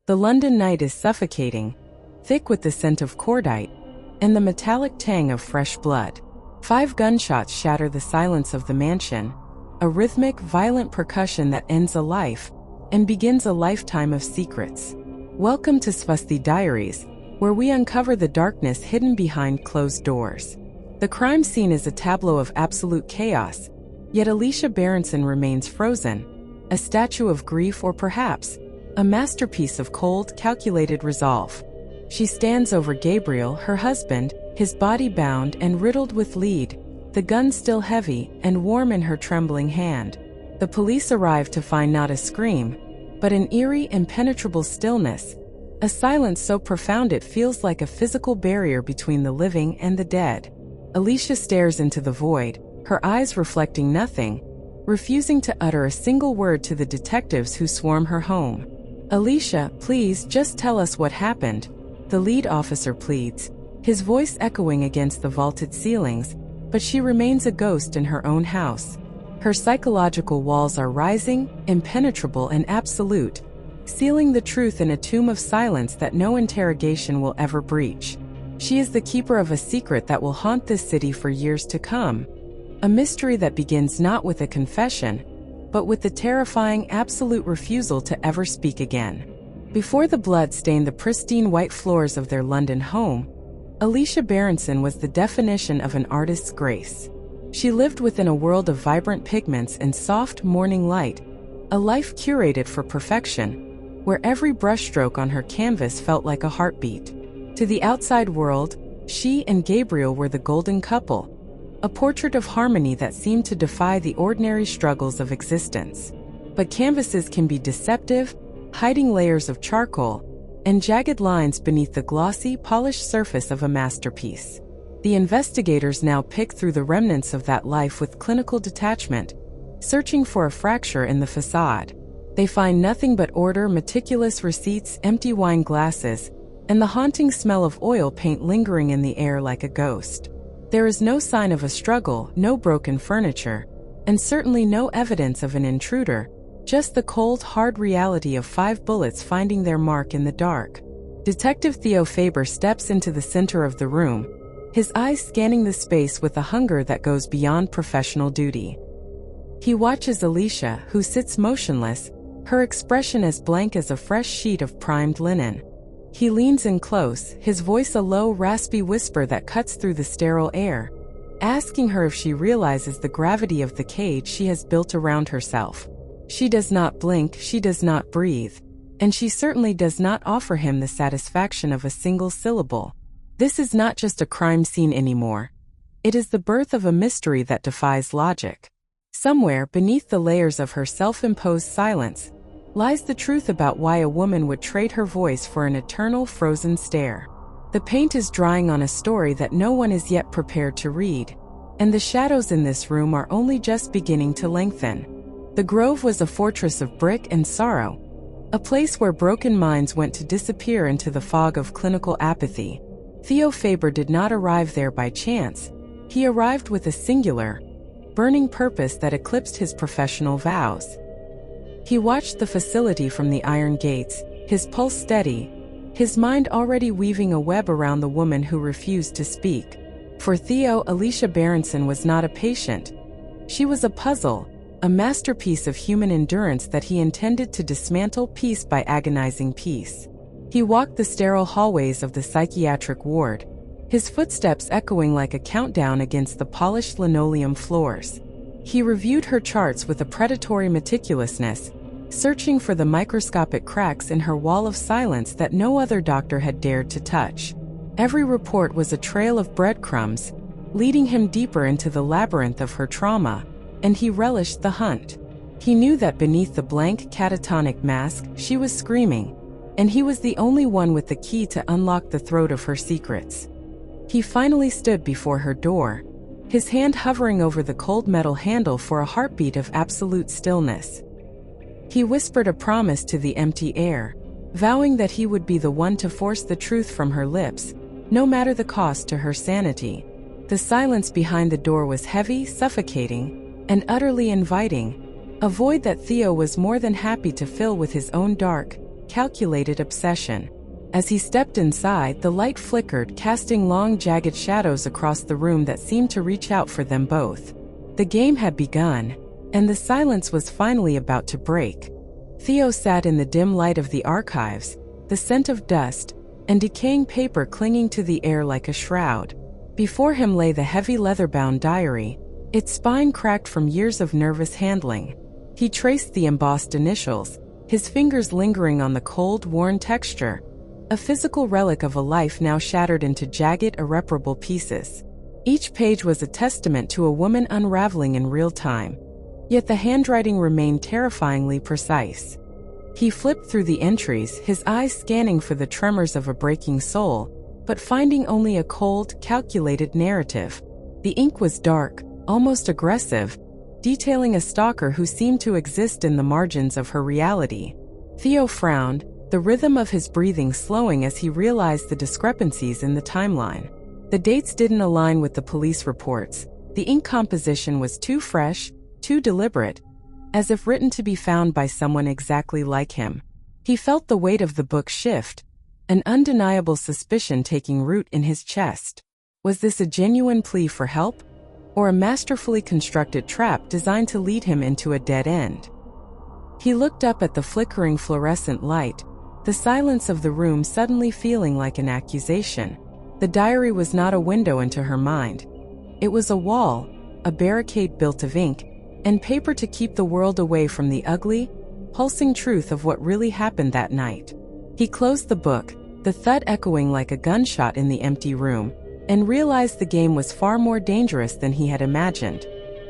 The London night is suffocating, thick with the scent of cordite and the metallic tang of fresh blood. 5 gunshots shatter the silence of the mansion, a rhythmic, violent percussion that ends a life and begins a lifetime of secrets. Welcome to Swasti Diaries, where we uncover the darkness hidden behind closed doors. The crime scene is a tableau of absolute chaos, yet Alicia Berenson remains frozen, a statue of grief or perhaps a masterpiece of cold, calculated resolve. She stands over Gabriel, her husband, his body bound and riddled with lead, the gun still heavy and warm in her trembling hand. The police arrive to find not a scream, but an eerie, impenetrable stillness, a silence so profound it feels like a physical barrier between the living and the dead. Alicia stares into the void, her eyes reflecting nothing, refusing to utter a single word to the detectives who swarm her home. "Alicia, please, just tell us what happened," the lead officer pleads, his voice echoing against the vaulted ceilings, but she remains a ghost in her own house. Her psychological walls are rising, impenetrable and absolute, sealing the truth in a tomb of silence that no interrogation will ever breach. She is the keeper of a secret that will haunt this city for years to come, a mystery that begins not with a confession, but with the terrifying absolute refusal to ever speak again. Before the blood stained the pristine white floors of their London home, Alicia Berenson was the definition of an artist's grace. She lived within a world of vibrant pigments and soft morning light, a life curated for perfection, where every brushstroke on her canvas felt like a heartbeat. To the outside world, she and Gabriel were the golden couple, a portrait of harmony that seemed to defy the ordinary struggles of existence. But canvases can be deceptive, hiding layers of charcoal and jagged lines beneath the glossy, polished surface of a masterpiece. The investigators now pick through the remnants of that life with clinical detachment, searching for a fracture in the facade. They find nothing but order, meticulous receipts, empty wine glasses, and the haunting smell of oil paint lingering in the air like a ghost. There is no sign of a struggle, no broken furniture, and certainly no evidence of an intruder, just the cold, hard reality of 5 bullets finding their mark in the dark. Detective Theo Faber steps into the center of the room, his eyes scanning the space with a hunger that goes beyond professional duty. He watches Alicia, who sits motionless, her expression as blank as a fresh sheet of primed linen. He leans in close, his voice a low, raspy whisper that cuts through the sterile air, asking her if she realizes the gravity of the cage she has built around herself. She does not blink, she does not breathe, and she certainly does not offer him the satisfaction of a single syllable. This is not just a crime scene anymore. It is the birth of a mystery that defies logic. Somewhere beneath the layers of her self-imposed silence lies the truth about why a woman would trade her voice for an eternal frozen stare. The paint is drying on a story that no one is yet prepared to read, and the shadows in this room are only just beginning to lengthen. The Grove was a fortress of brick and sorrow, a place where broken minds went to disappear into the fog of clinical apathy. Theo Faber did not arrive there by chance. He arrived with a singular, burning purpose that eclipsed his professional vows. He watched the facility from the iron gates, his pulse steady, his mind already weaving a web around the woman who refused to speak. For Theo, Alicia Berenson was not a patient. She was a puzzle, a masterpiece of human endurance that he intended to dismantle piece by agonizing piece. He walked the sterile hallways of the psychiatric ward, his footsteps echoing like a countdown against the polished linoleum floors. He reviewed her charts with a predatory meticulousness, searching for the microscopic cracks in her wall of silence that no other doctor had dared to touch. Every report was a trail of breadcrumbs, leading him deeper into the labyrinth of her trauma, and he relished the hunt. He knew that beneath the blank, catatonic mask, she was screaming, and he was the only one with the key to unlock the throat of her secrets. He finally stood before her door, his hand hovering over the cold metal handle for a heartbeat of absolute stillness. He whispered a promise to the empty air, vowing that he would be the one to force the truth from her lips, no matter the cost to her sanity. The silence behind the door was heavy, suffocating, and utterly inviting, a void that Theo was more than happy to fill with his own dark, calculated obsession. As he stepped inside, the light flickered, casting long, jagged shadows across the room that seemed to reach out for them both. The game had begun, and the silence was finally about to break. Theo sat in the dim light of the archives, the scent of dust and decaying paper clinging to the air like a shroud. Before him lay the heavy leather-bound diary, its spine cracked from years of nervous handling. He traced the embossed initials, his fingers lingering on the cold, worn texture, a physical relic of a life now shattered into jagged, irreparable pieces. Each page was a testament to a woman unraveling in real time, yet the handwriting remained terrifyingly precise. He flipped through the entries, his eyes scanning for the tremors of a breaking soul, but finding only a cold, calculated narrative. The ink was dark, almost aggressive, detailing a stalker who seemed to exist in the margins of her reality. Theo frowned, the rhythm of his breathing slowing as he realized the discrepancies in the timeline. The dates didn't align with the police reports. The ink composition was too fresh, too deliberate, as if written to be found by someone exactly like him. He felt the weight of the book shift, an undeniable suspicion taking root in his chest. Was this a genuine plea for help, or a masterfully constructed trap designed to lead him into a dead end? He looked up at the flickering fluorescent light, the silence of the room suddenly feeling like an accusation. The diary was not a window into her mind. It was a wall, a barricade built of ink and paper to keep the world away from the ugly, pulsing truth of what really happened that night. He closed the book, the thud echoing like a gunshot in the empty room, and realized the game was far more dangerous than he had imagined.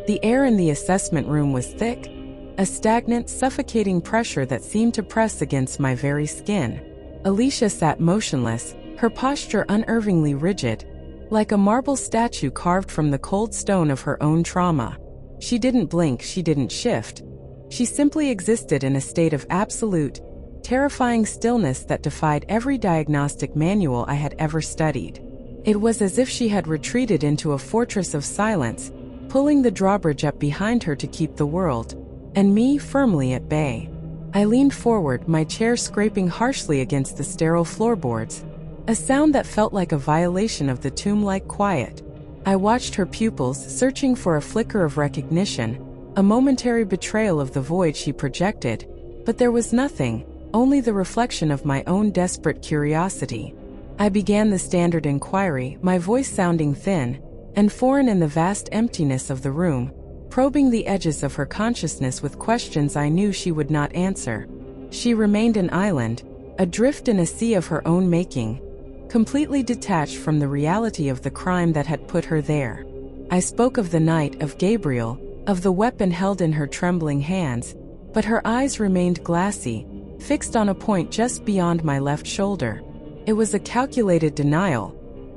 The air in the assessment room was thick, a stagnant, suffocating pressure that seemed to press against my very skin. Alicia sat motionless, her posture unnervingly rigid, like a marble statue carved from the cold stone of her own trauma. She didn't blink, she didn't shift. She simply existed in a state of absolute, terrifying stillness that defied every diagnostic manual I had ever studied. It was as if she had retreated into a fortress of silence, pulling the drawbridge up behind her to keep the world, and me, firmly at bay. I leaned forward, my chair scraping harshly against the sterile floorboards, a sound that felt like a violation of the tomb-like quiet. I watched her pupils, searching for a flicker of recognition, a momentary betrayal of the void she projected, but there was nothing, only the reflection of my own desperate curiosity. I began the standard inquiry, my voice sounding thin and foreign in the vast emptiness of the room, probing the edges of her consciousness with questions I knew she would not answer. She remained an island, adrift in a sea of her own making, completely detached from the reality of the crime that had put her there. I spoke of the night, of Gabriel, of the weapon held in her trembling hands, but her eyes remained glassy, fixed on a point just beyond my left shoulder. It was a calculated denial,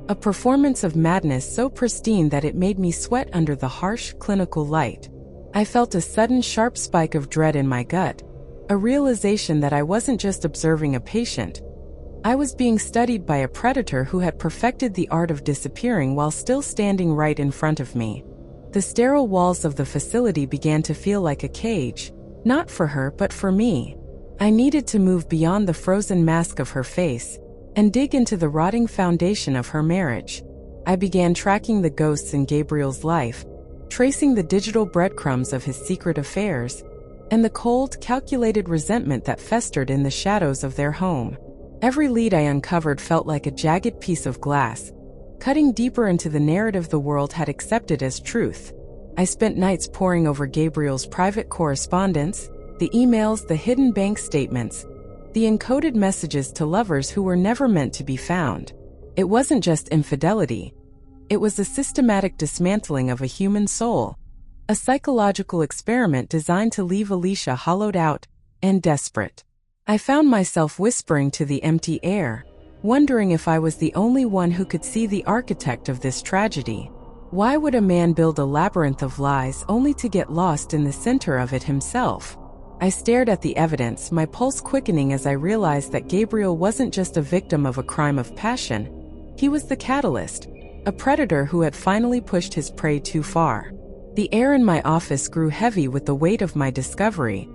a performance of madness so pristine that it made me sweat under the harsh, clinical light. I felt a sudden sharp spike of dread in my gut, a realization that I wasn't just observing a patient. I was being studied by a predator who had perfected the art of disappearing while still standing right in front of me. The sterile walls of the facility began to feel like a cage, not for her but for me. I needed to move beyond the frozen mask of her face and dig into the rotting foundation of her marriage. I began tracking the ghosts in Gabriel's life, tracing the digital breadcrumbs of his secret affairs, and the cold, calculated resentment that festered in the shadows of their home. Every lead I uncovered felt like a jagged piece of glass, cutting deeper into the narrative the world had accepted as truth. I spent nights poring over Gabriel's private correspondence, the emails, the hidden bank statements, the encoded messages to lovers who were never meant to be found. It wasn't just infidelity. It was a systematic dismantling of a human soul, a psychological experiment designed to leave Alicia hollowed out and desperate. I found myself whispering to the empty air, wondering if I was the only one who could see the architect of this tragedy. Why would a man build a labyrinth of lies only to get lost in the center of it himself? I stared at the evidence, my pulse quickening as I realized that Gabriel wasn't just a victim of a crime of passion. He was the catalyst, a predator who had finally pushed his prey too far. The air in my office grew heavy with the weight of my discovery,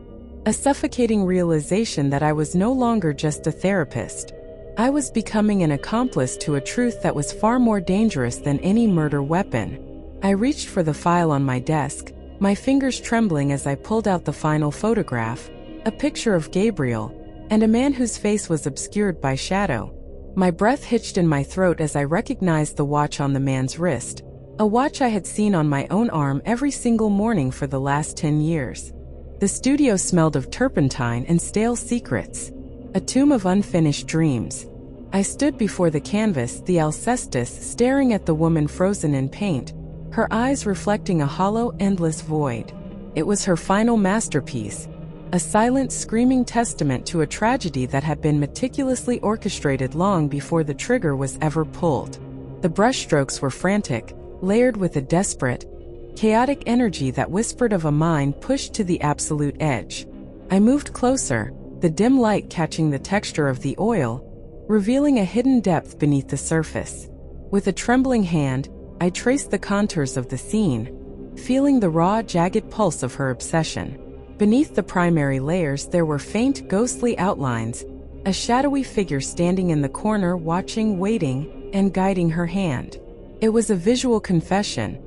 A suffocating realization that I was no longer just a therapist. I was becoming an accomplice to a truth that was far more dangerous than any murder weapon. I reached for the file on my desk, my fingers trembling as I pulled out the final photograph, a picture of Gabriel, and a man whose face was obscured by shadow. My breath hitched in my throat as I recognized the watch on the man's wrist, a watch I had seen on my own arm every single morning for the last 10 years. The studio smelled of turpentine and stale secrets, a tomb of unfinished dreams. I stood before the canvas, the Alcestis, staring at the woman frozen in paint, her eyes reflecting a hollow, endless void. It was her final masterpiece, a silent, screaming testament to a tragedy that had been meticulously orchestrated long before the trigger was ever pulled. The brushstrokes were frantic, layered with a desperate, chaotic energy that whispered of a mind pushed to the absolute edge. I moved closer, the dim light catching the texture of the oil, revealing a hidden depth beneath the surface. With a trembling hand, I traced the contours of the scene, feeling the raw, jagged pulse of her obsession. Beneath the primary layers there were faint, ghostly outlines, a shadowy figure standing in the corner watching, waiting, and guiding her hand. It was a visual confession,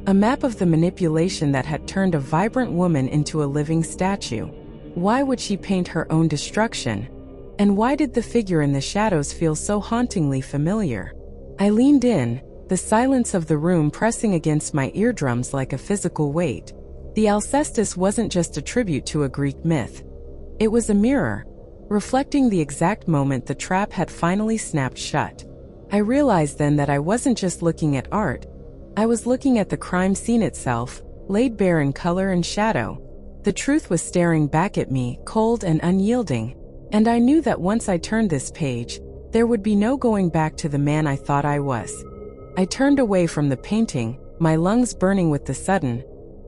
a map of the manipulation that had turned a vibrant woman into a living statue. Why would she paint her own destruction? And why did the figure in the shadows feel so hauntingly familiar? I leaned in, the silence of the room pressing against my eardrums like a physical weight. The Alcestis wasn't just a tribute to a Greek myth. It was a mirror, reflecting the exact moment the trap had finally snapped shut. I realized then that I wasn't just looking at art, I was looking at the crime scene itself, laid bare in color and shadow. The truth was staring back at me, cold and unyielding, and I knew that once I turned this page, there would be no going back to the man I thought I was. I turned away from the painting, my lungs burning with the sudden,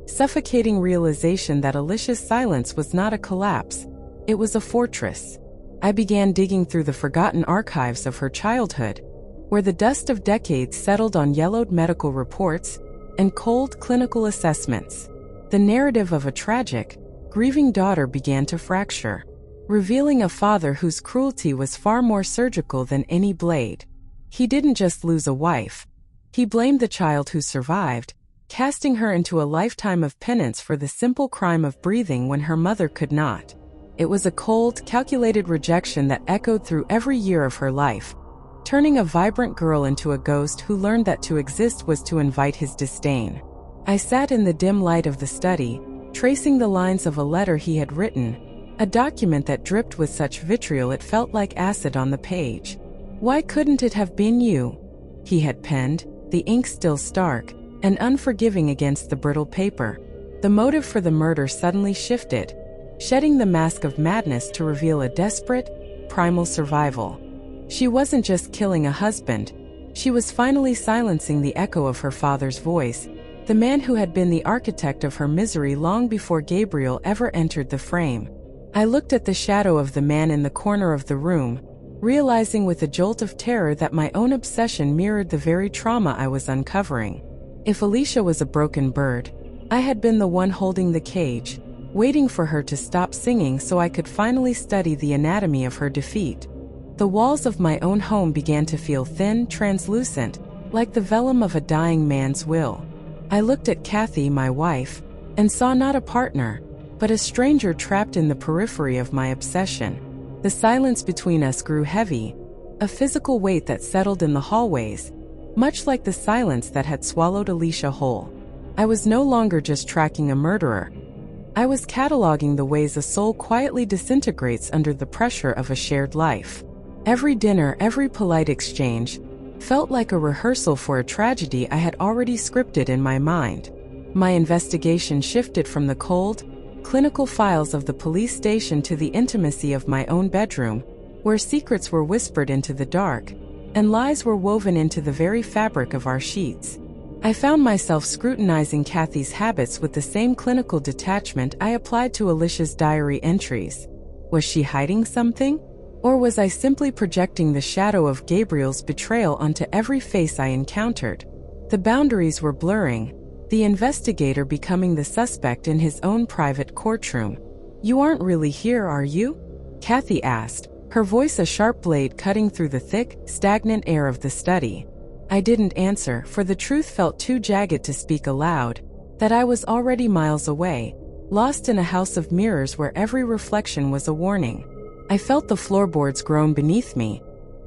suffocating realization that Alicia's silence was not a collapse, it was a fortress. I began digging through the forgotten archives of her childhood, where the dust of decades settled on yellowed medical reports and cold clinical assessments. The narrative of a tragic, grieving daughter began to fracture, revealing a father whose cruelty was far more surgical than any blade. He didn't just lose a wife. He blamed the child who survived, casting her into a lifetime of penance for the simple crime of breathing when her mother could not. It was a cold, calculated rejection that echoed through every year of her life, turning a vibrant girl into a ghost who learned that to exist was to invite his disdain. I sat in the dim light of the study, tracing the lines of a letter he had written, a document that dripped with such vitriol it felt like acid on the page. "Why couldn't it have been you?" he had penned, the ink still stark and unforgiving against the brittle paper. The motive for the murder suddenly shifted, shedding the mask of madness to reveal a desperate, primal survival. She wasn't just killing a husband, she was finally silencing the echo of her father's voice, the man who had been the architect of her misery long before Gabriel ever entered the frame. I looked at the shadow of the man in the corner of the room, realizing with a jolt of terror that my own obsession mirrored the very trauma I was uncovering. If Alicia was a broken bird, I had been the one holding the cage, waiting for her to stop singing so I could finally study the anatomy of her defeat. The walls of my own home began to feel thin, translucent, like the vellum of a dying man's will. I looked at Kathy, my wife, and saw not a partner, but a stranger trapped in the periphery of my obsession. The silence between us grew heavy, a physical weight that settled in the hallways, much like the silence that had swallowed Alicia whole. I was no longer just tracking a murderer. I was cataloging the ways a soul quietly disintegrates under the pressure of a shared life. Every dinner, every polite exchange, felt like a rehearsal for a tragedy I had already scripted in my mind. My investigation shifted from the cold, clinical files of the police station to the intimacy of my own bedroom, where secrets were whispered into the dark, and lies were woven into the very fabric of our sheets. I found myself scrutinizing Kathy's habits with the same clinical detachment I applied to Alicia's diary entries. Was she hiding something? Or was I simply projecting the shadow of Gabriel's betrayal onto every face I encountered? The boundaries were blurring, the investigator becoming the suspect in his own private courtroom. "You aren't really here, are you?" Kathy asked, her voice a sharp blade cutting through the thick, stagnant air of the study. I didn't answer, for the truth felt too jagged to speak aloud, that I was already miles away, lost in a house of mirrors where every reflection was a warning. I felt the floorboards groan beneath me,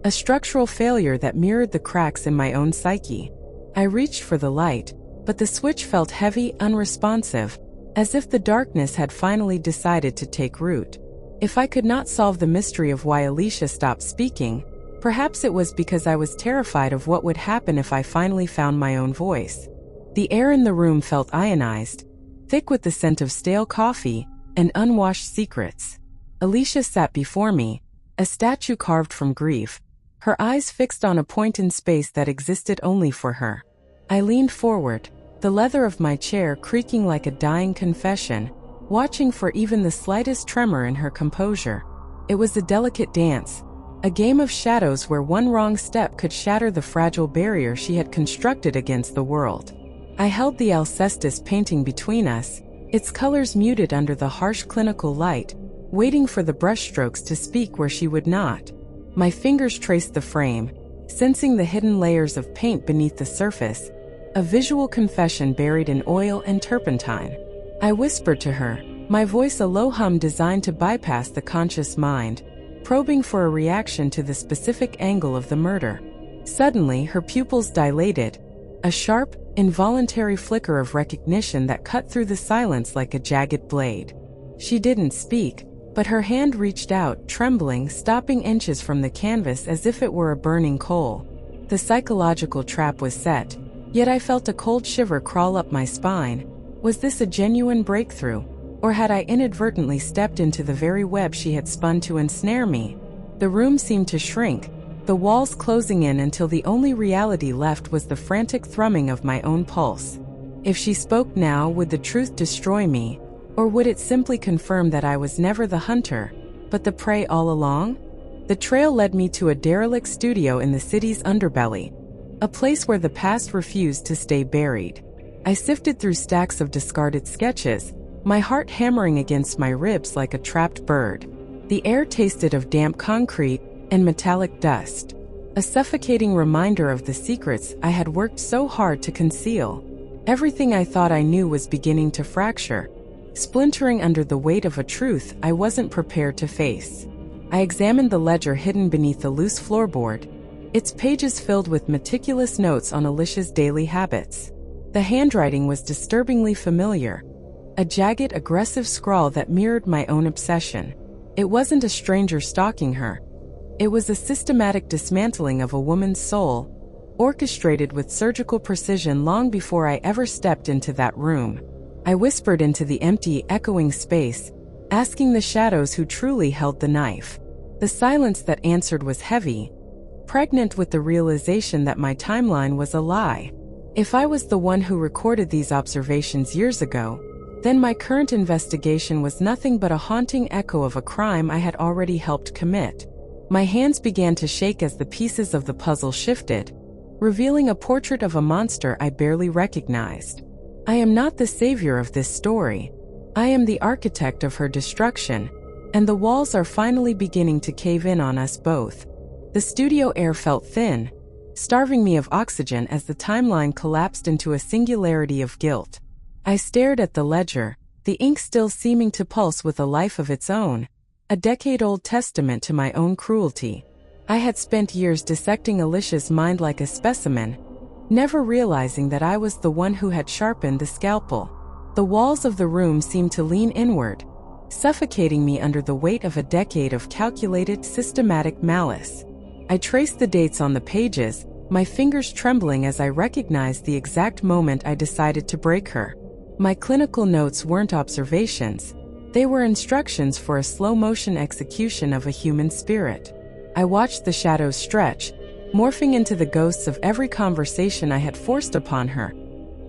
a structural failure that mirrored the cracks in my own psyche. I reached for the light, but the switch felt heavy, unresponsive, as if the darkness had finally decided to take root. If I could not solve the mystery of why Alicia stopped speaking, perhaps it was because I was terrified of what would happen if I finally found my own voice. The air in the room felt ionized, thick with the scent of stale coffee and unwashed secrets. Alicia sat before me, a statue carved from grief, her eyes fixed on a point in space that existed only for her. I leaned forward, the leather of my chair creaking like a dying confession, watching for even the slightest tremor in her composure. It was a delicate dance, a game of shadows where one wrong step could shatter the fragile barrier she had constructed against the world. I held the Alcestis painting between us, its colors muted under the harsh clinical light, waiting for the brushstrokes to speak where she would not. My fingers traced the frame, sensing the hidden layers of paint beneath the surface, a visual confession buried in oil and turpentine. I whispered to her, my voice a low hum designed to bypass the conscious mind, probing for a reaction to the specific angle of the murder. Suddenly, her pupils dilated, a sharp, involuntary flicker of recognition that cut through the silence like a jagged blade. She didn't speak, but her hand reached out, trembling, stopping inches from the canvas as if it were a burning coal. The psychological trap was set, yet I felt a cold shiver crawl up my spine. Was this a genuine breakthrough, or had I inadvertently stepped into the very web she had spun to ensnare me? The room seemed to shrink, the walls closing in until the only reality left was the frantic thrumming of my own pulse. If she spoke now, would the truth destroy me, or would it simply confirm that I was never the hunter, but the prey all along? The trail led me to a derelict studio in the city's underbelly, a place where the past refused to stay buried. I sifted through stacks of discarded sketches, my heart hammering against my ribs like a trapped bird. The air tasted of damp concrete and metallic dust, a suffocating reminder of the secrets I had worked so hard to conceal. Everything I thought I knew was beginning to fracture, splintering under the weight of a truth I wasn't prepared to face. I examined the ledger hidden beneath the loose floorboard, its pages filled with meticulous notes on Alicia's daily habits. The handwriting was disturbingly familiar, a jagged, aggressive scrawl that mirrored my own obsession. It wasn't a stranger stalking her. It was a systematic dismantling of a woman's soul, orchestrated with surgical precision long before I ever stepped into that room. I whispered into the empty, echoing space, asking the shadows who truly held the knife. The silence that answered was heavy, pregnant with the realization that my timeline was a lie. If I was the one who recorded these observations years ago, then my current investigation was nothing but a haunting echo of a crime I had already helped commit. My hands began to shake as the pieces of the puzzle shifted, revealing a portrait of a monster I barely recognized. I am not the savior of this story. I am the architect of her destruction, and the walls are finally beginning to cave in on us both. The studio air felt thin, starving me of oxygen as the timeline collapsed into a singularity of guilt. I stared at the ledger, the ink still seeming to pulse with a life of its own, a decade-old testament to my own cruelty. I had spent years dissecting Alicia's mind like a specimen, never realizing that I was the one who had sharpened the scalpel. The walls of the room seemed to lean inward, suffocating me under the weight of a decade of calculated, systematic malice. I traced the dates on the pages, my fingers trembling as I recognized the exact moment I decided to break her. My clinical notes weren't observations. They were instructions for a slow-motion execution of a human spirit. I watched the shadows stretch, morphing into the ghosts of every conversation I had forced upon her,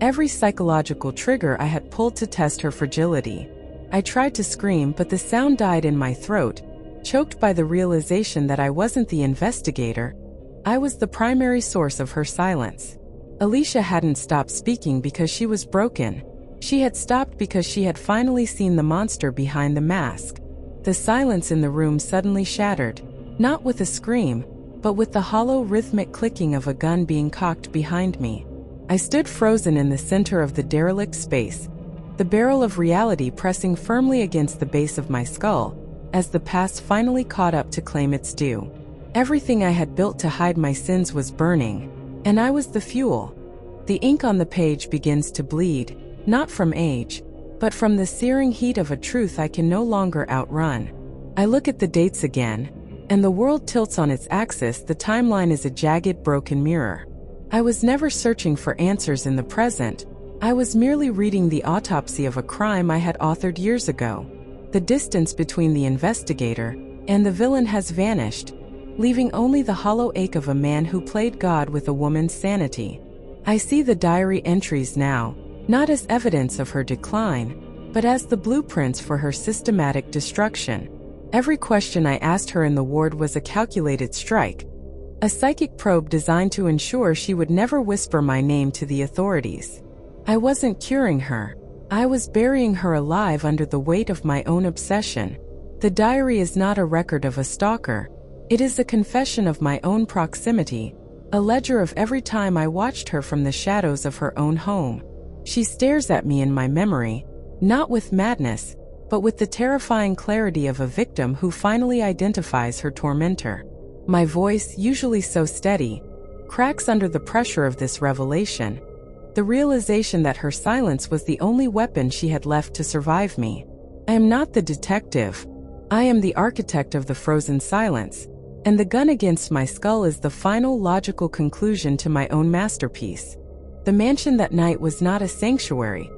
every psychological trigger I had pulled to test her fragility. I tried to scream, but the sound died in my throat, choked by the realization that I wasn't the investigator. I was the primary source of her silence. Alicia hadn't stopped speaking because she was broken. She had stopped because she had finally seen the monster behind the mask. The silence in the room suddenly shattered, not with a scream, but with the hollow rhythmic clicking of a gun being cocked behind me. I stood frozen in the center of the derelict space, the barrel of reality pressing firmly against the base of my skull, as the past finally caught up to claim its due. Everything I had built to hide my sins was burning, and I was the fuel. The ink on the page begins to bleed, not from age, but from the searing heat of a truth I can no longer outrun. I look at the dates again, and the world tilts on its axis. The timeline is a jagged, broken mirror. I was never searching for answers in the present. I was merely reading the autopsy of a crime I had authored years ago. The distance between the investigator and the villain has vanished, leaving only the hollow ache of a man who played God with a woman's sanity. I see the diary entries now, not as evidence of her decline, but as the blueprints for her systematic destruction. Every question I asked her in the ward was a calculated strike, a psychic probe designed to ensure she would never whisper my name to the authorities. I wasn't curing her. I was burying her alive under the weight of my own obsession. The diary is not a record of a stalker. It is a confession of my own proximity, a ledger of every time I watched her from the shadows of her own home. She stares at me in my memory, not with madness, but with the terrifying clarity of a victim who finally identifies her tormentor. My voice, usually so steady, cracks under the pressure of this revelation, the realization that her silence was the only weapon she had left to survive me. I am not the detective. I am the architect of the frozen silence, and the gun against my skull is the final logical conclusion to my own masterpiece. The mansion that night was not a sanctuary,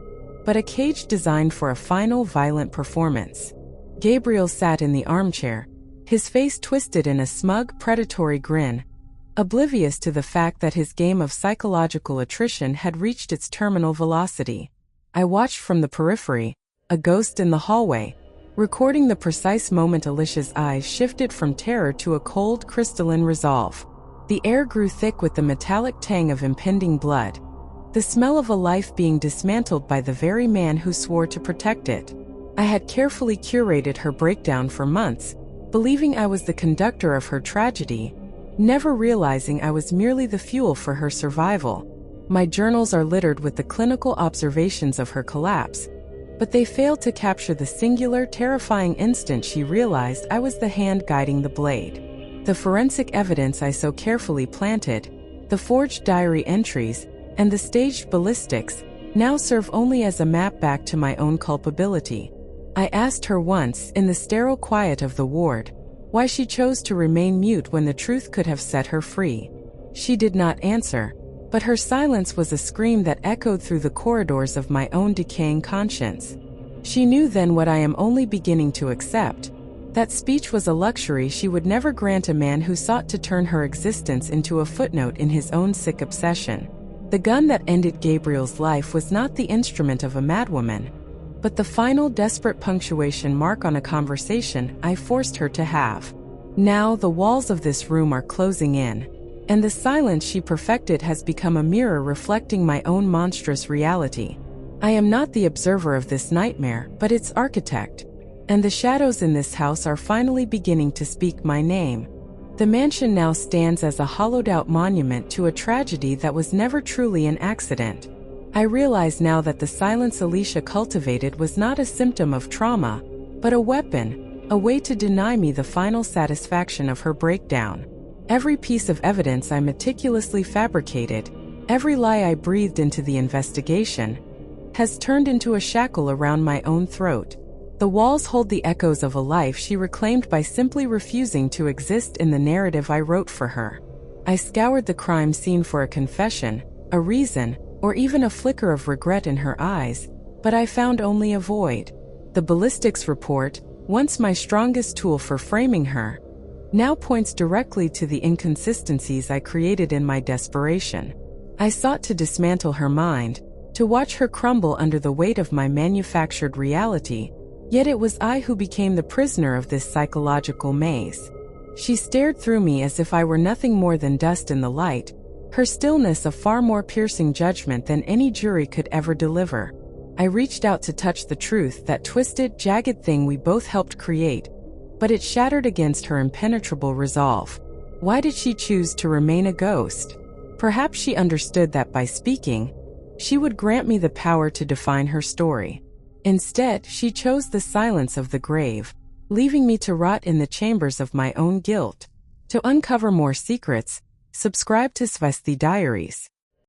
but a cage designed for a final violent performance. Gabriel sat in the armchair, his face twisted in a smug, predatory grin, oblivious to the fact that his game of psychological attrition had reached its terminal velocity. I watched from the periphery, a ghost in the hallway, recording the precise moment Alicia's eyes shifted from terror to a cold, crystalline resolve. The air grew thick with the metallic tang of impending blood, the smell of a life being dismantled by the very man who swore to protect it. I had carefully curated her breakdown for months, believing I was the conductor of her tragedy, never realizing I was merely the fuel for her survival. My journals are littered with the clinical observations of her collapse, but they failed to capture the singular, terrifying instant she realized I was the hand guiding the blade. The forensic evidence I so carefully planted, the forged diary entries, and the staged ballistics, now serve only as a map back to my own culpability. I asked her once, in the sterile quiet of the ward, why she chose to remain mute when the truth could have set her free. She did not answer, but her silence was a scream that echoed through the corridors of my own decaying conscience. She knew then what I am only beginning to accept, that speech was a luxury she would never grant a man who sought to turn her existence into a footnote in his own sick obsession. The gun that ended Gabriel's life was not the instrument of a madwoman, but the final desperate punctuation mark on a conversation I forced her to have. Now the walls of this room are closing in, and the silence she perfected has become a mirror reflecting my own monstrous reality. I am not the observer of this nightmare, but its architect, and the shadows in this house are finally beginning to speak my name. The mansion now stands as a hollowed-out monument to a tragedy that was never truly an accident. I realize now that the silence Alicia cultivated was not a symptom of trauma, but a weapon, a way to deny me the final satisfaction of her breakdown. Every piece of evidence I meticulously fabricated, every lie I breathed into the investigation, has turned into a shackle around my own throat. The walls hold the echoes of a life she reclaimed by simply refusing to exist in the narrative I wrote for her. I scoured the crime scene for a confession, a reason, or even a flicker of regret in her eyes, but I found only a void. The ballistics report, once my strongest tool for framing her, now points directly to the inconsistencies I created in my desperation. I sought to dismantle her mind, to watch her crumble under the weight of my manufactured reality, yet it was I who became the prisoner of this psychological maze. She stared through me as if I were nothing more than dust in the light, her stillness a far more piercing judgment than any jury could ever deliver. I reached out to touch the truth, that twisted, jagged thing we both helped create, but it shattered against her impenetrable resolve. Why did she choose to remain a ghost? Perhaps she understood that by speaking, she would grant me the power to define her story. Instead, she chose the silence of the grave, leaving me to rot in the chambers of my own guilt. To uncover more secrets, subscribe to Swasti Diaries.